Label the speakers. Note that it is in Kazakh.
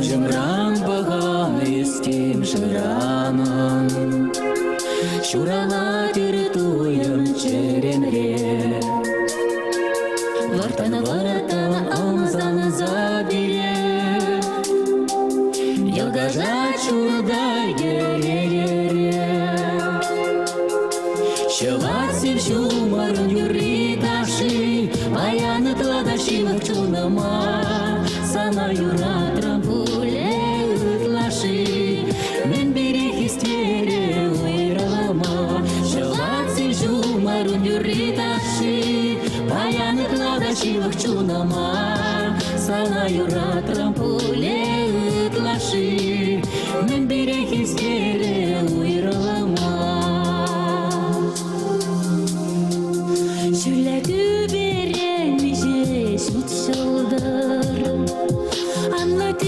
Speaker 1: Жымран бағам естем жыраным, Шурала тертуем черенре. Вартаны варатала амзаны забире, Елгажа чурдай ере. Шыватсем шумарын юри таши, Аяны тладаши варчунама, Сана юратрам пуле ытлаши, Мен берег истере уйралама. Шыватсем шумарын юри таши, Аяны тладаши варчунама, Сана юратрам